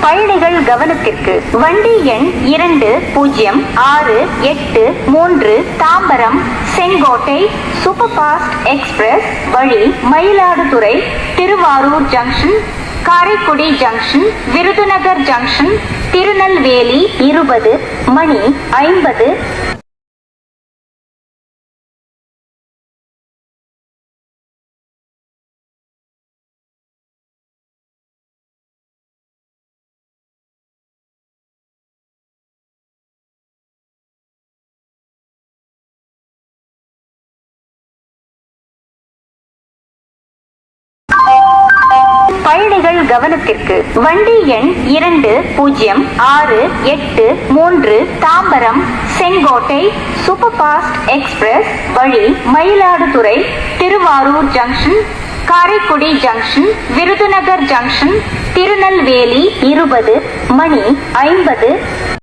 பயணிகள் கவனத்திற்கு வண்டி எண் 2068 Tambaram Sengottai super fast express வழி Mayiladuthurai Thiruvarur junction Karaikudi junction Virudhunagar junction Tirunelveli 20:50. பயணிகள் கவனத்திற்கு வண்டி எண் 2068 Tambaram Sengottai super fast express வழி Mayiladuthurai Thiruvarur junction Karaikudi junction Virudhunagar junction Tirunelveli 20:50.